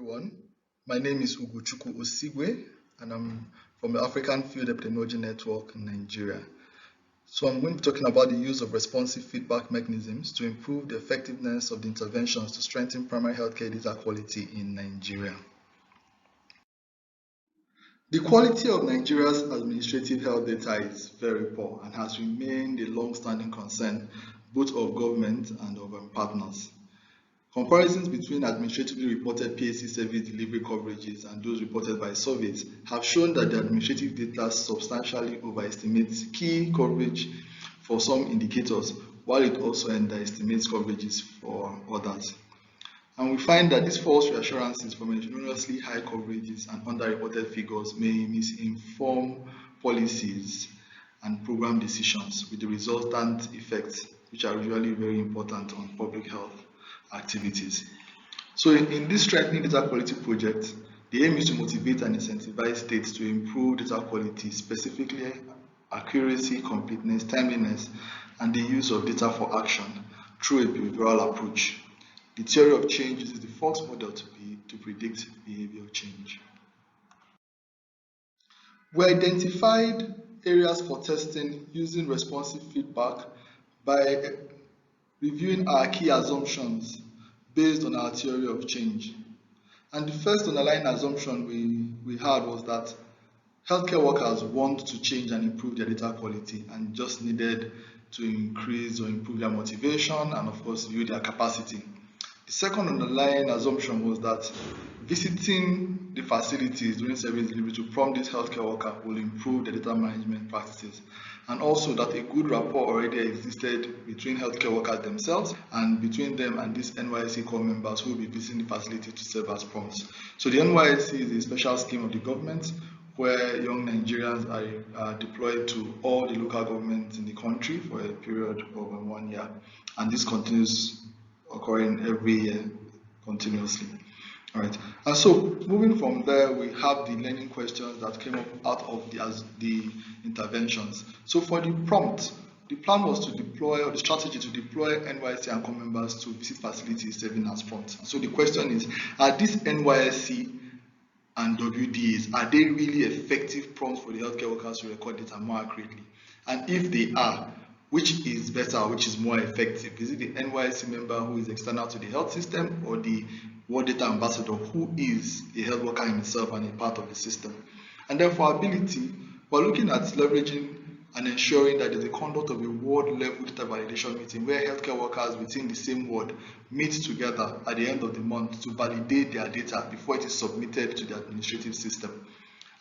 everyone. My name is Ugochukwu Osigwe, and I'm from the African Field Epidemiology Network in Nigeria. So I'm going to be talking about the use of responsive feedback mechanisms to improve the effectiveness of the interventions to strengthen primary healthcare data quality in Nigeria. The quality of Nigeria's administrative health data is very poor and has remained a long-standing concern both of government and of partners. Comparisons between administratively reported PAC service delivery coverages and those reported by surveys have shown that the administrative data substantially overestimates key coverage for some indicators, while it also underestimates coverages for others. And we find that these false reassurances from erroneously high coverages and underreported figures may misinform policies and program decisions, with the resultant effects, which are usually very important on public health activities. So in this strengthening data quality project, the aim is to motivate and incentivize states to improve data quality, specifically accuracy, completeness, timeliness, and the use of data for action through a behavioral approach. The theory of change uses the Fox model to predict behavioral change. We identified areas for testing using responsive feedback by reviewing our key assumptions based on our theory of change. And the first underlying assumption we had was that healthcare workers want to change and improve their data quality and just needed to increase or improve their motivation and, of course, view their capacity. The second underlying assumption was that visiting the facilities during service delivery to prompt this healthcare worker will improve the data management practices, and also that a good rapport already existed between healthcare workers themselves and between them and these NYSC core members who will be visiting the facility to serve as prompts. So the NYSC is a special scheme of the government where young Nigerians are deployed to all the local governments in the country for a period of 1 year, and this continues occurring every year continuously. All right, and so moving from there, we have the learning questions that came up out of the interventions. So for the prompt, the plan was to deploy, or the strategy to deploy NYSC and core members to visit facilities serving as prompts. So the question is, are these NYSC and WDs, are they really effective prompts for the healthcare workers to record data more accurately? And if they are, which is better, which is more effective? Is it the NYSC member who is external to the health system, or the World Data Ambassador who is a health worker himself and a part of the system? And then for ability, we're looking at leveraging and ensuring that there's a conduct of a ward-level data validation meeting where healthcare workers within the same ward meet together at the end of the month to validate their data before it is submitted to the administrative system.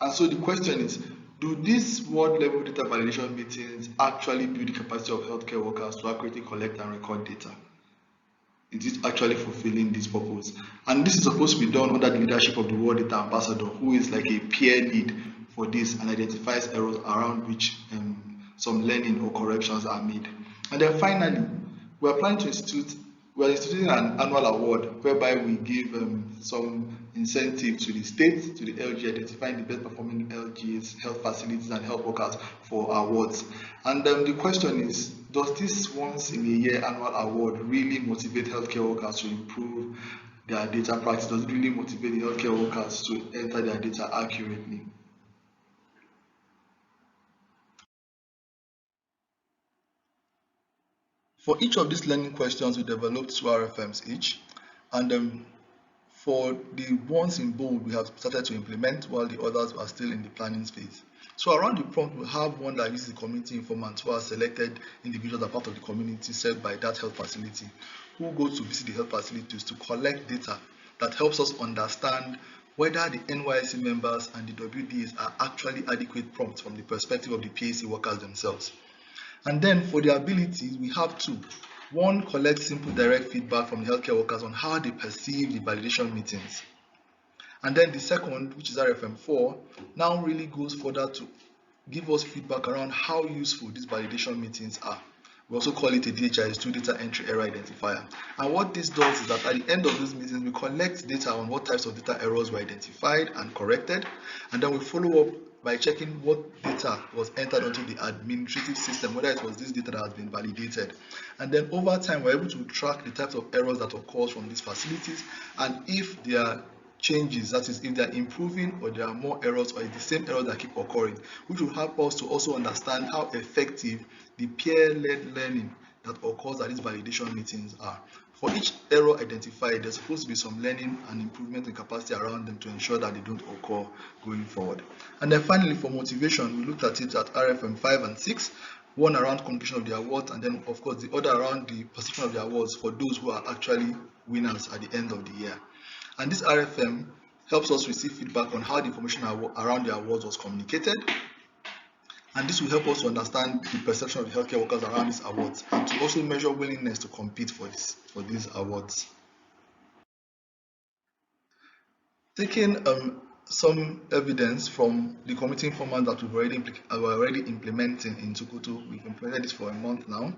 And so the question is, do these ward-level data validation meetings actually build the capacity of healthcare workers to accurately collect and record data? Is it actually fulfilling this purpose? And this is supposed to be done under the leadership of the World Data Ambassador, who is like a peer lead for this and identifies errors around which some learning or corrections are made. And then finally, we are instituting an annual award whereby we give some incentive to the state, to the LG, identifying the best performing LGs, health facilities, and health workers for awards. And the question is, does this once in a year annual award really motivate healthcare workers to improve their data practice? Does it really motivate the healthcare workers to enter their data accurately? For each of these learning questions, we developed 2 RFMs each, and for the ones in bold, we have started to implement, while the others are still in the planning phase. So around the prompt, we have one that uses the community informant, who are selected individuals that are part of the community served by that health facility, who go to visit the health facilities to collect data that helps us understand whether the NYSC members and the WDs are actually adequate prompts from the perspective of the PAC workers themselves. And then for the abilities, we have 2. One collects simple direct feedback from the healthcare workers on how they perceive the validation meetings. And then the second, which is RFM4, now really goes further to give us feedback around how useful these validation meetings are. We also call it a DHIS2 data entry error identifier. And what this does is that at the end of these meetings, we collect data on what types of data errors were identified and corrected, and then we follow up by checking what data was entered onto the administrative system, whether it was this data that has been validated. And then over time, we're able to track the types of errors that occurs from these facilities, and if they are changes, that is, if they are improving or there are more errors or it's the same errors that keep occurring, which will help us to also understand how effective the peer-led learning that occurs at these validation meetings are. For each error identified, there's supposed to be some learning and improvement in capacity around them to ensure that they don't occur going forward. And then finally, for motivation, we looked at it at RFM 5 and 6, one around communication of the awards, and then of course the other around the perception of the awards for those who are actually winners at the end of the year. And this RFM helps us receive feedback on how the information around the awards was communicated, and this will help us to understand the perception of the healthcare workers around these awards, and to also measure willingness to compete for these awards. Taking some evidence from the committee format that we're already implementing in Tukutu. We've implemented this for a month now,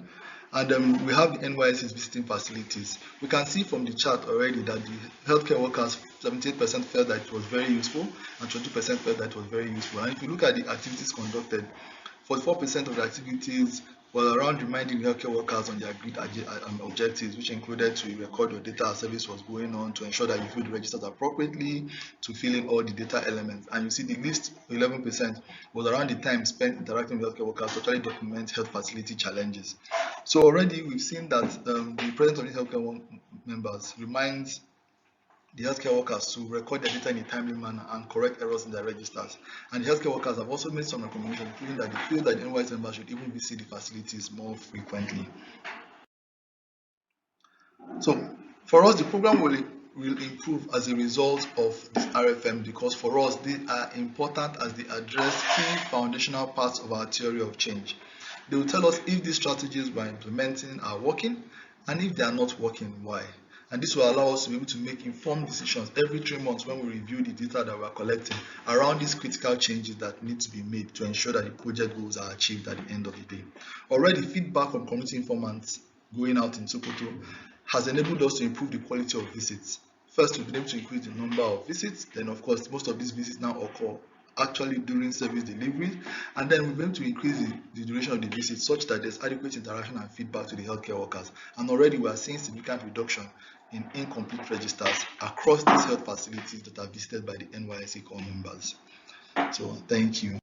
and we have the NYS's visiting facilities. We can see from the chart already that the healthcare workers, 78% felt that it was very useful, and 20% felt that it was very useful. And if you look at the activities conducted, 44% of the activities were around reminding healthcare workers on their agreed objectives, which included to record your data as service was going on, to ensure that you fill the registers appropriately, to fill in all the data elements. And you see the least 11% was around the time spent interacting with healthcare workers to actually document health facility challenges. So already we've seen that the presence of these healthcare members reminds the healthcare workers to record their data in a timely manner and correct errors in their registers. And the healthcare workers have also made some recommendations, including that they feel that the NYS members should even visit the facilities more frequently. So for us, the program will improve as a result of this RFM, because for us, they are important as they address key foundational parts of our theory of change. They will tell us if these strategies we're implementing are working, and if they are not working, why. And this will allow us to be able to make informed decisions every 3 months when we review the data that we are collecting around these critical changes that need to be made to ensure that the project goals are achieved at the end of the day. Already, feedback from community informants going out in Sokoto has enabled us to improve the quality of visits. First, we've been able to increase the number of visits. Then, of course, most of these visits now occur actually during service delivery, and then we're going to increase the duration of the visit such that there's adequate interaction and feedback to the healthcare workers. And already we are seeing significant reduction in incomplete registers across these health facilities that are visited by the NYSC core members. So thank you.